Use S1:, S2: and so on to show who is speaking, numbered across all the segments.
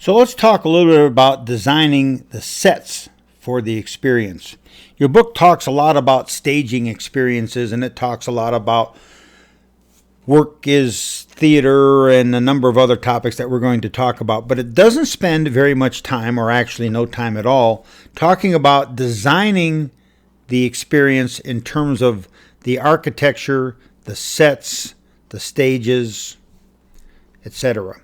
S1: So let's talk a little bit about designing the sets for the experience. Your book talks a lot about staging experiences, and it talks a lot about work is theater and a number of other topics that we're going to talk about. But it doesn't spend very much time, or actually no time at all, talking about designing the experience in terms of the architecture, the sets, the stages, etc.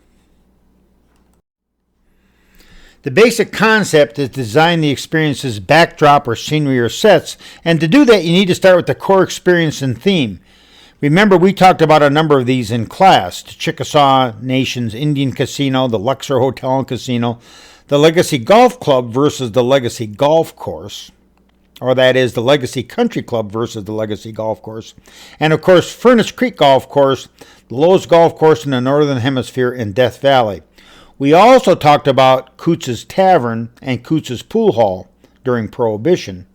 S1: The basic concept is to design the experience's backdrop or scenery or sets, and to do that you need to start with the core experience and theme. Remember, we talked about a number of these in class: the Chickasaw Nation's Indian Casino, the Luxor Hotel and Casino, the Legacy Golf Club versus the Legacy Golf Course, or that is the Legacy Country Club versus the Legacy Golf Course, and of course Furnace Creek Golf Course, the lowest golf course in the Northern Hemisphere in Death Valley. We also talked about Coots's Tavern and Coots's Pool Hall during Prohibition.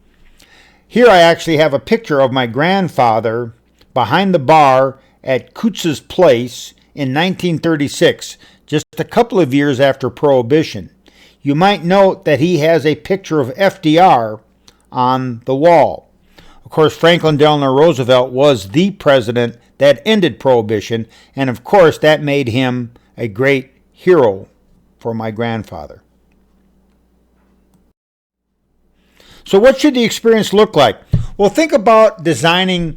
S1: Here I actually have a picture of my grandfather behind the bar at Coots's Place in 1936, just a couple of years after Prohibition. You might note that he has a picture of FDR on the wall. Of course, Franklin Delano Roosevelt was the president that ended Prohibition, and of course that made him a great hero for my grandfather. So what should the experience look like? Well, think about designing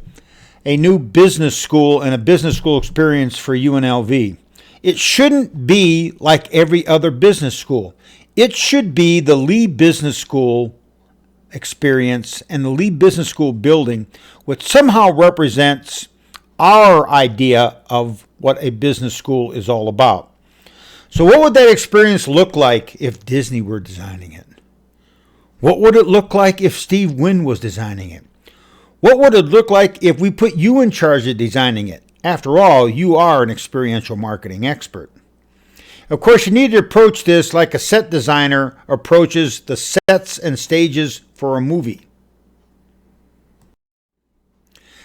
S1: a new business school and a business school experience for UNLV. It shouldn't be like every other business school. It should be the Lee Business School experience and the Lee Business School building, which somehow represents our idea of what a business school is all about. So what would that experience look like if Disney were designing it? What would it look like if Steve Wynn was designing it? What would it look like if we put you in charge of designing it? After all, you are an experiential marketing expert. Of course, you need to approach this like a set designer approaches the sets and stages for a movie.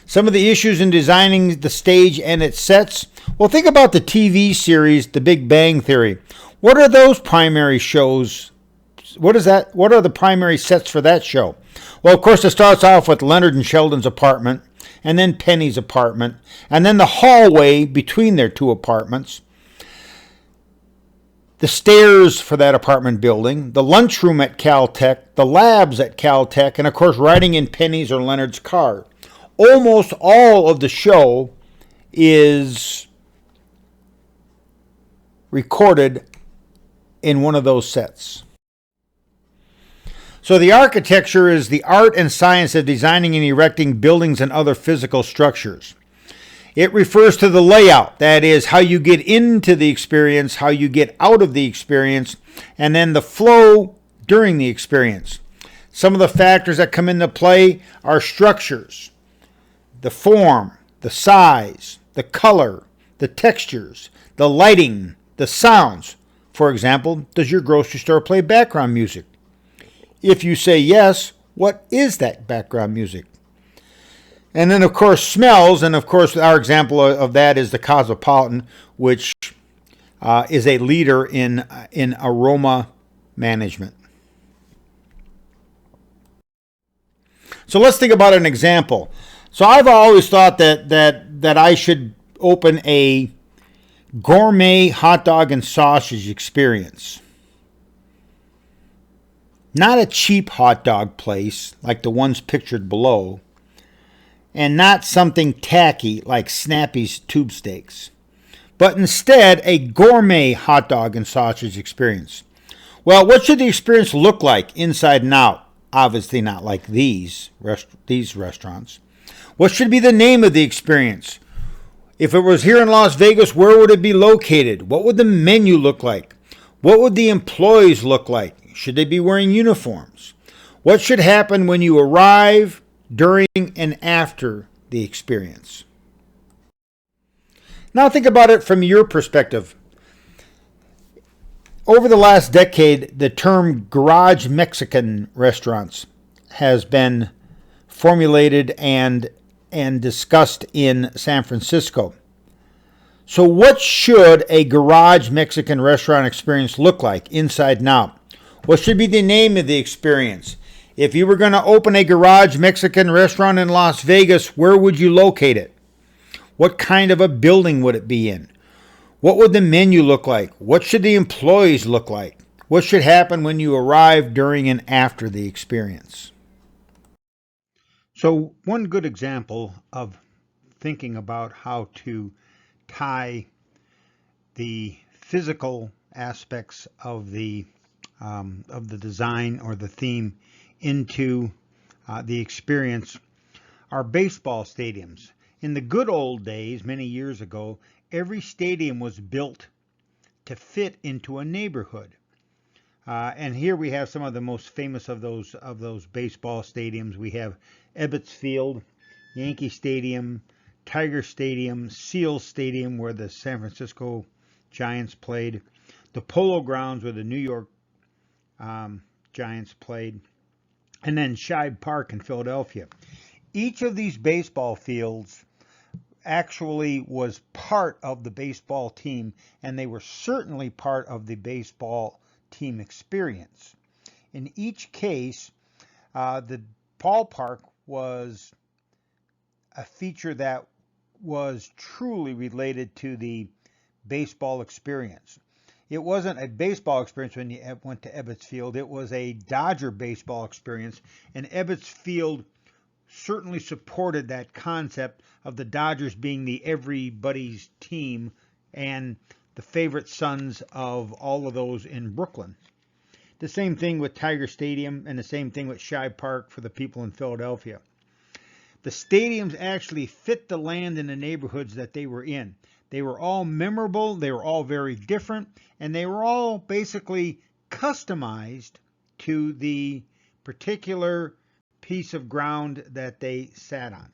S1: Some of the issues in designing the stage and its sets. Well, think about the TV series, The Big Bang Theory. What are those primary shows? What are the primary sets for that show? Well, of course, it starts off with Leonard and Sheldon's apartment, and then Penny's apartment, and then the hallway between their two apartments, the stairs for that apartment building, the lunchroom at Caltech, the labs at Caltech, and of course, riding in Penny's or Leonard's car. Almost all of the show is recorded in one of those sets. So the architecture is the art and science of designing and erecting buildings and other physical structures. It refers to the layout, that is, how you get into the experience, how you get out of the experience, and then the flow during the experience. Some of the factors that come into play are structures, the form, the size, the color, the textures, the lighting, the sounds. For example, does your grocery store play background music? If you say yes, what is that background music? And then, of course, smells. And, of course, our example of that is the Cosmopolitan, which is a leader in aroma management. So let's think about an example. So I've always thought that I should open a gourmet hot dog and sausage experience. Not a cheap hot dog place like the ones pictured below, and not something tacky like Snappy's tube steaks, but instead a gourmet hot dog and sausage experience. Well, what should the experience look like inside and out? Obviously not like these restaurants. What should be the name of the experience? If it was here in Las Vegas, where would it be located? What would the menu look like? What would the employees look like? Should they be wearing uniforms? What should happen when you arrive, during, and after the experience? Now think about it from your perspective. Over the last decade, the term garage Mexican restaurants has been formulated and discussed in San Francisco. So what should a garage Mexican restaurant experience look like inside and out? What should be the name of the experience? If you were going to open a garage Mexican restaurant in Las Vegas, where would you locate it? What kind of a building would it be in? What would the menu look like? What should the employees look like? What should happen when you arrive, during, and after the experience? So one good example of thinking about how to tie the physical aspects of the design or the theme into the experience are baseball stadiums. In the good old days, many years ago, every stadium was built to fit into a neighborhood. And here we have some of the most famous of those baseball stadiums. We have Ebbets Field, Yankee Stadium, Tiger Stadium, Seal Stadium, where the San Francisco Giants played, the Polo Grounds, where the New York Giants played, and then Shibe Park in Philadelphia. Each of these baseball fields actually was part of the baseball team, and they were certainly part of the baseball team experience. In each case, the ballpark was a feature that was truly related to the baseball experience. It wasn't a baseball experience when you went to Ebbets Field. It was a Dodger baseball experience, and Ebbets Field certainly supported that concept of the Dodgers being the everybody's team and the favorite sons of all of those in Brooklyn. The same thing with Tiger Stadium and the same thing with Shibe Park for the people in Philadelphia. The stadiums actually fit the land and the neighborhoods that they were in. They were all memorable, they were all very different, and they were all basically customized to the particular piece of ground that they sat on.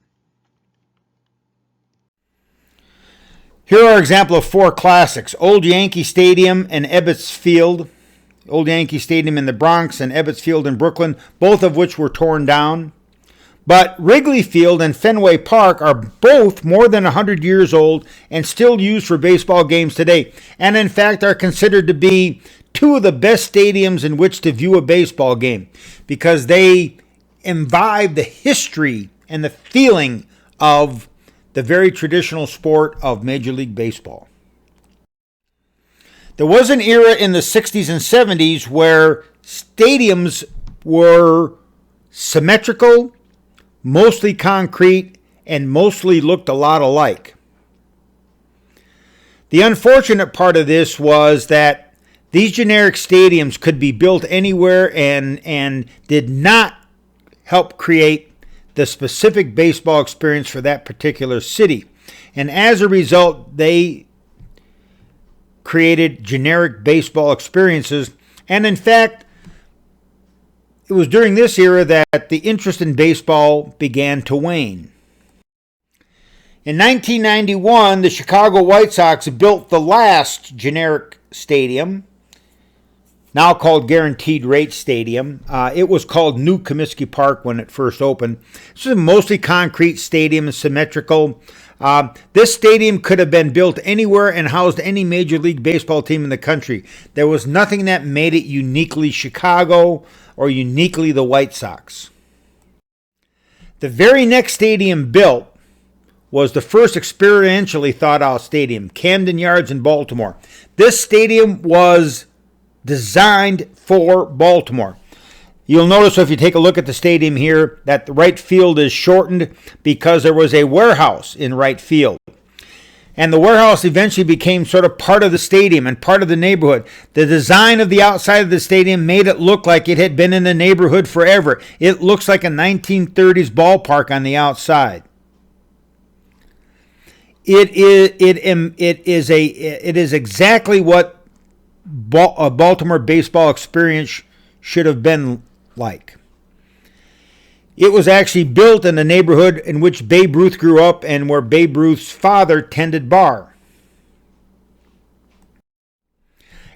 S1: Here are an example of four classics: Old Yankee Stadium and Ebbets Field. Old Yankee Stadium in the Bronx and Ebbets Field in Brooklyn, both of which were torn down. But Wrigley Field and Fenway Park are both more than 100 years old and still used for baseball games today, and in fact are considered to be two of the best stadiums in which to view a baseball game because they imbibe the history and the feeling of the very traditional sport of Major League Baseball. There was an era in the 60s and 70s where stadiums were symmetrical, mostly concrete, and mostly looked a lot alike. The unfortunate part of this was that these generic stadiums could be built anywhere and did not help create the specific baseball experience for that particular city. And as a result, they created generic baseball experiences. And in fact, it was during this era that the interest in baseball began to wane. In 1991, the Chicago White Sox built the last generic stadium, now called Guaranteed Rate Stadium. It was called New Comiskey Park when it first opened. This is a mostly concrete stadium, symmetrical. This stadium could have been built anywhere and housed any Major League Baseball team in the country. There was nothing that made it uniquely Chicago or uniquely the White Sox. The very next stadium built was the first experientially thought out stadium, Camden Yards in Baltimore. This stadium was designed for Baltimore. You'll notice if you take a look at the stadium here that the right field is shortened because there was a warehouse in right field. And the warehouse eventually became sort of part of the stadium and part of the neighborhood. The design of the outside of the stadium made it look like it had been in the neighborhood forever. It looks like a 1930s ballpark on the outside. It is exactly what a Baltimore baseball experience should have been like. It was actually built in the neighborhood in which Babe Ruth grew up and where Babe Ruth's father tended bar.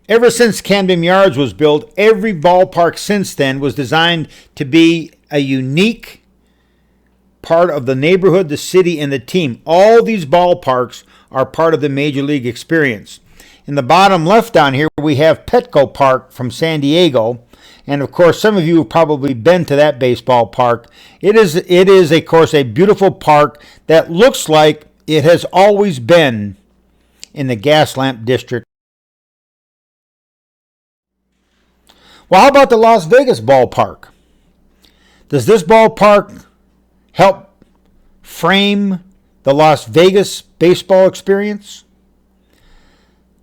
S1: Ever since Camden Yards was built, every ballpark since then was designed to be a unique part of the neighborhood, the city, and the team. All these ballparks are part of the Major League experience. In the bottom left down here, we have Petco Park from San Diego. And of course, some of you have probably been to that baseball park. It is, of course, a beautiful park that looks like it has always been in the Gaslamp District. Well, how about the Las Vegas ballpark? Does this ballpark help frame the Las Vegas baseball experience?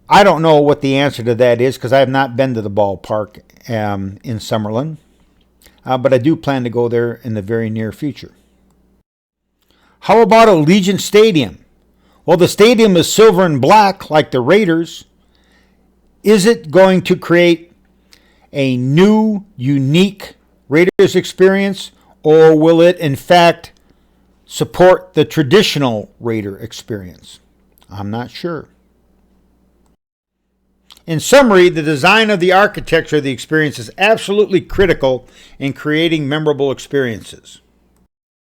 S1: I don't know what the answer to that is because I have not been to the ballpark in Summerlin, but I do plan to go there in the very near future. How about Allegiant Stadium? Well, the stadium is silver and black like the Raiders. Is it going to create a new, unique Raiders experience, or will it in fact support the traditional Raider experience? I'm not sure. In summary, the design of the architecture of the experience is absolutely critical in creating memorable experiences.